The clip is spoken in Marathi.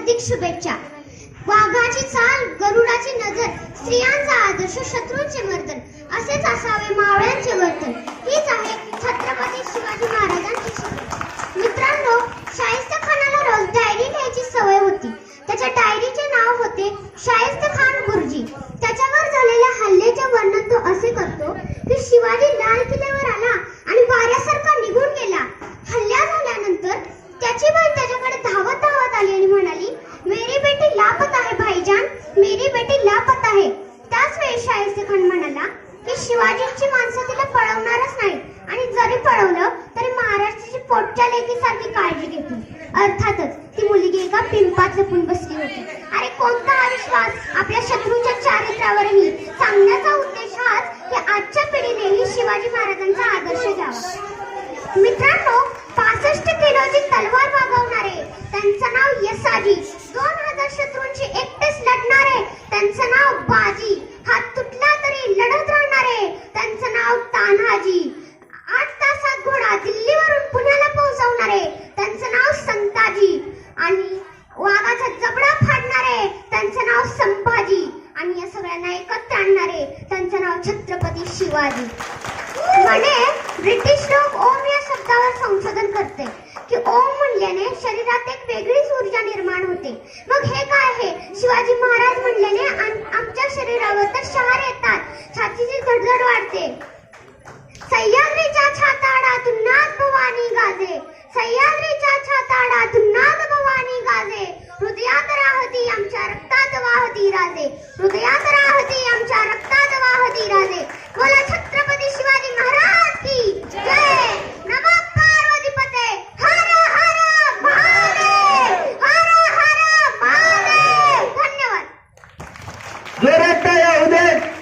हार्दिक शुभेच्छा. वाघाची चाल, गरुडाची नजर, स्त्रियांचा आदर्श, शत्रूंचे मर्दन, असेच असावे मावळ्यांचे वर्तन. हीच आहे छत्रपती शिवाजी महाराजांची शिकवण. मित्रांनो, शाहिस्तेखानाला रोज डायरी लिहायची सवय होती. त्याच्या डायरीचे नाव होते शाहिस्तेखान गुरुजी. त्याच्यावर झालेल्या हल्ल्याचे वर्णन तो असे करतो की शिवाजी लाल किल्ल्यावर आला आणि वाऱ्यासारखा निघून गेला. हल्ला झाल्यानंतर त्याची बहीण त्याच्याकडे धावत धावत आली आणि म्हणाली, मेरी बेटी लापता है भाईजान, मेरी बेटी लापता है. त्याच वेळी शाहिस्तेखान म्हणाला की शिवाजींची माणसं तिला पळवणारच नाही आणि जरी पळवलं तरी महाराष्ट्राची पोटच्या लेकीसारखी काळजी घेतील. अर्थातच ती मुलगी एका पिंपात लपून बसली होती. अरे कोणता अविश्वास आपल्या शत्रूच्या चारित्र्यावरही. सांगण्याचा उद्देश हाच की आजच्या पिढीनेही शिवाजी महाराजांचा आदर्श घ्यावा. मित्रांनो, 65 किलोची तलवार वागवणारे, त्यांचं नाव यसाजी. 2000 शत्रूंशी एकटेच लढणारे, त्यांचं नाव बाजी. हात तुटला तरी लढत राहणारे, त्यांचं नाव तान्हाजी. 8 तासात घोडा दिल्लीवरून पुण्याला पोहोचवणारे, त्यांचं नाव संताजी. आणि वाघाचा जबडा फाडणारे, त्यांचं नाव संभाजी. आणि या सगळ्यांना एकत्र आणणारे, त्यांचं नाव छत्रपती शिवाजी. म्हणे ब्रिटिश लोक ओम या शब्दावर संशोधन करते की ओम म्हणल्याने शरीरात एक वेगळीच ऊर्जा निर्माण होते. मग हे काय आहे? शिवाजी महाराज म्हणल्याने आमच्या शरीरावर तर शहार येतात, छातीची धडधड वाढते. सह्याद्रीच्या छाताडातून नाद भवानी गाजे, सह्याद्रीच्या छाताडातून नाद भवानी गाजे. हृदयात राहती आमच्या रक्तात वाहती राजे, हृदयात राहती आमच्या रक्तात वाहती राजे. बोला छत्रपती शिवाजी महाराज की जय. नमः पार्वतीपते. हर हर महादेव, हर हर महादेव. धन्यवाद. जोरात टाळ्या होऊ दे.